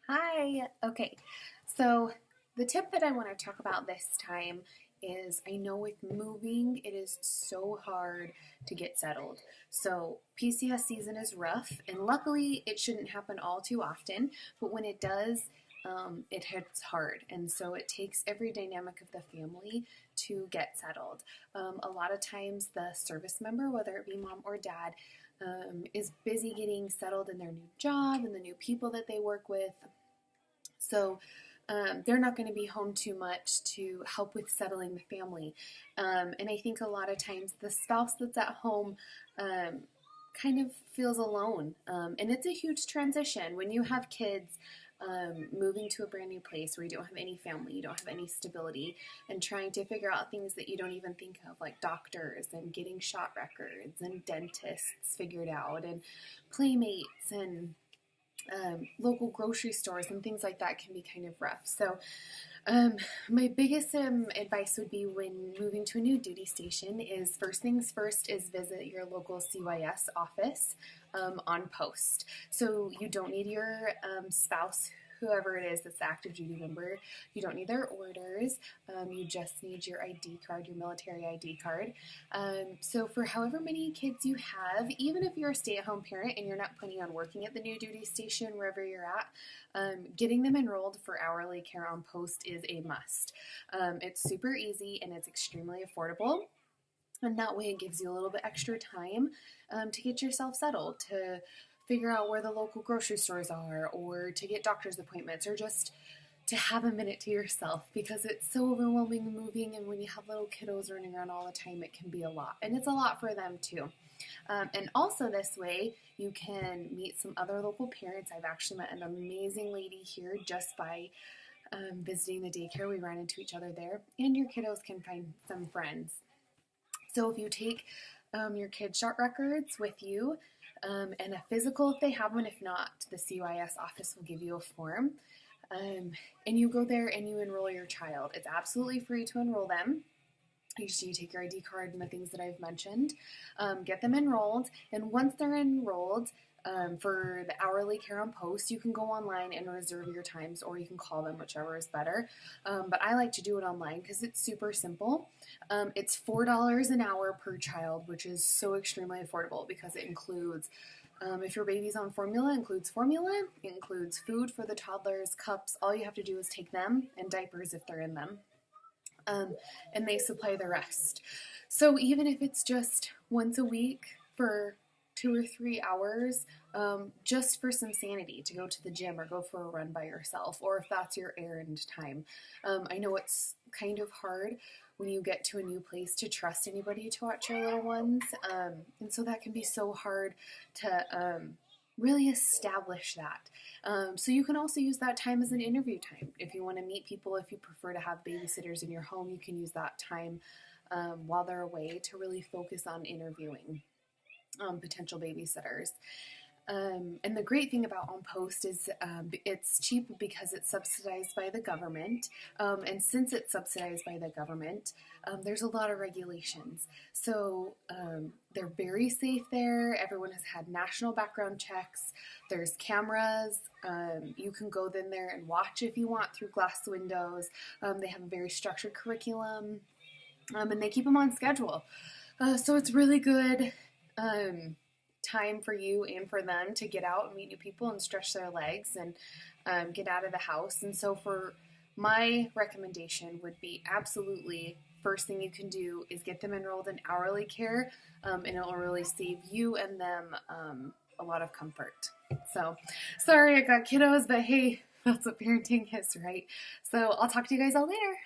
Hi. Okay. So the tip that I want to talk about this time is I know with moving, it is so hard to get settled. So PCS season is rough, and luckily it shouldn't happen all too often, but when it does, it hits hard. And so it takes every dynamic of the family to get settled. A lot of times, the service member, whether it be mom or dad, is busy getting settled in their new job and the new people that they work with. So they're not going to be home too much to help with settling the family. And I think a lot of times the spouse that's at home kind of feels alone. And it's a huge transition when you have kids. Moving to a brand new place where you don't have any family, you don't have any stability, and trying to figure out things that you don't even think of, like doctors and getting shot records and dentists figured out, and playmates and local grocery stores and things like that can be kind of rough. So, my biggest advice would be when moving to a new duty station is first things first is visit your local CYS office on post. So you don't need your spouse, whoever it is that's the active duty member. You don't need their orders. You just need your ID card, your military ID card. So for however many kids you have, even if you're a stay-at-home parent and you're not planning on working at the new duty station wherever you're at, getting them enrolled for hourly care on post is a must. It's super easy and it's extremely affordable. And that way it gives you a little bit extra time to get yourself settled, to figure out where the local grocery stores are, or to get doctor's appointments, or just to have a minute to yourself, because it's so overwhelming moving, and when you have little kiddos running around all the time, it can be a lot. And it's a lot for them too. And also this way, you can meet some other local parents. I've actually met an amazing lady here just by visiting the daycare. We ran into each other there, and your kiddos can find some friends. So if you take your kids' shot records with you and a physical if they have one, if not, the CYS office will give you a form. And you go there and you enroll your child. It's absolutely free to enroll them. You take your ID card and the things that I've mentioned, get them enrolled, and once they're enrolled, for the hourly care on post, you can go online and reserve your times, or you can call them, whichever is better. But I like to do it online because it's super simple. It's $4 an hour per child, which is so extremely affordable because it includes, if your baby's on formula, it includes food for the toddlers, cups. All you have to do is take them, and diapers if they're in them. And they supply the rest. So even if it's just once a week for 2 or 3 hours, just for some sanity, to go to the gym or go for a run by yourself, or if that's your errand time. I know it's kind of hard when you get to a new place to trust anybody to watch your little ones, and so that can be so hard to really establish that. So you can also use that time as an interview time. If you want to meet people, if you prefer to have babysitters in your home, you can use that time while they're away to really focus on interviewing potential babysitters. And the great thing about On Post is it's cheap because it's subsidized by the government. And since it's subsidized by the government, there's a lot of regulations. So they're very safe there. Everyone has had national background checks. There's cameras. You can go in there and watch if you want through glass windows. They have a very structured curriculum. And they keep them on schedule. So it's really good time for you and for them to get out and meet new people and stretch their legs and get out of the house. And so for my recommendation would be absolutely first thing you can do is get them enrolled in hourly care, and it will really save you and them a lot of comfort. So sorry I got kiddos, but hey, that's what parenting is, right? So I'll talk to you guys all later.